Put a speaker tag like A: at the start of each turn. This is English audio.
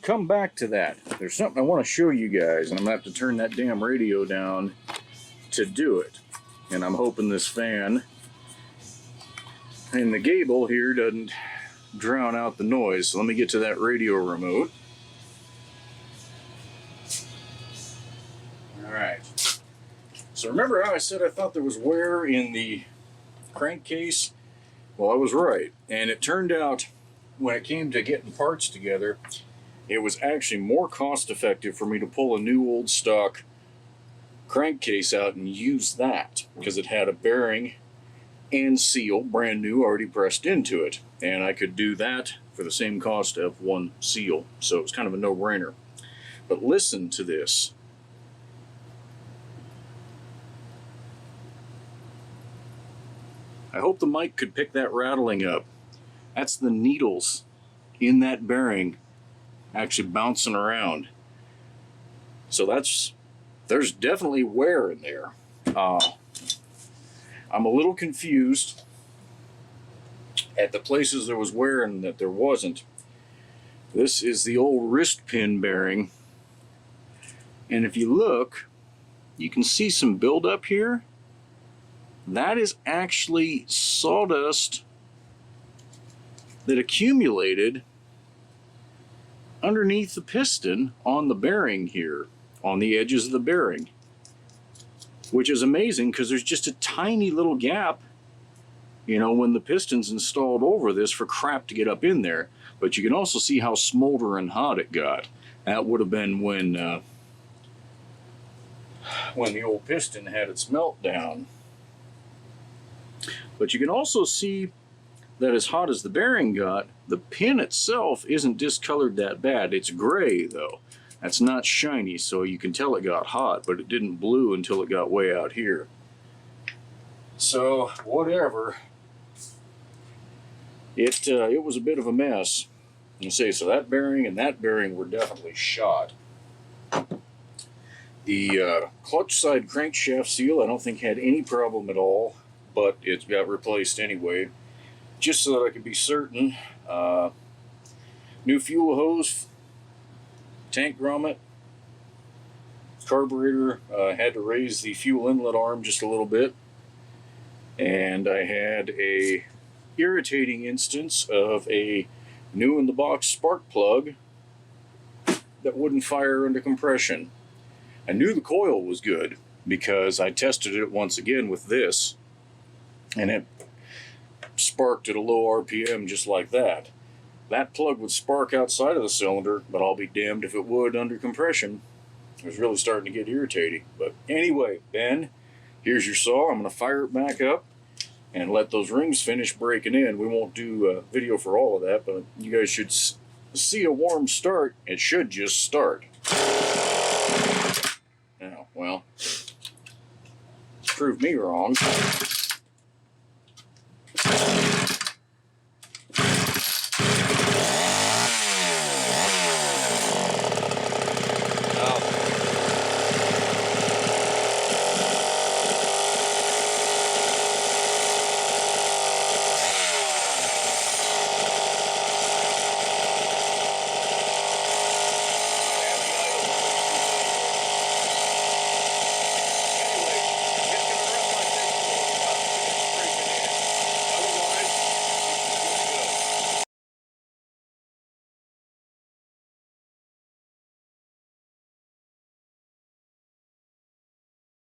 A: come back to that. There's something I want to show you guys, and I'm going to have to turn that damn radio down to do it. And I'm hoping this fan in the gable here doesn't drown out the noise. So let me get to that radio remote. Alright. So remember how I said I thought there was wear in the crankcase? Well, I was right. And it turned out, when it came to getting parts together, it was actually more cost effective for me to pull a new old stock crankcase out and use that, because it had a bearing and seal, brand new, already pressed into it. And I could do that for the same cost of one seal. So it was kind of a no-brainer. But listen to this. I hope the mic could pick that rattling up. That's the needles in that bearing actually bouncing around. So there's definitely wear in there. I'm a little confused at the places there was wear and that there wasn't. This is the old wrist pin bearing. And if you look, you can see some buildup here. That is actually sawdust that accumulated underneath the piston on the bearing here, on the edges of the bearing, which is amazing because there's just a tiny little gap, you know, when the piston's installed over this for crap to get up in there. But you can also see how smoldering hot it got. That would have been when the old piston had its meltdown. But you can also see that as hot as the bearing got, the pin itself isn't discolored that bad. It's gray though. That's not shiny, so you can tell it got hot, but it didn't blue until it got way out here. So, whatever. It was a bit of a mess. You say, so that bearing and that bearing were definitely shot. The clutch side crankshaft seal I don't think had any problem at all, but it got replaced anyway, just so that I could be certain. New fuel hose, tank grommet, carburetor, had to raise the fuel inlet arm just a little bit, and I had a irritating instance of a new in the box spark plug that wouldn't fire under compression. I knew the coil was good because I tested it once again with this, and it sparked at a low RPM just like that. That plug would spark outside of the cylinder, but I'll be damned if it would under compression. It was really starting to get irritating. But anyway, Ben, here's your saw. I'm going to fire it back up and let those rings finish breaking in. We won't do a video for all of that, but you guys should see a warm start. It should just start. Now, well, proved me wrong.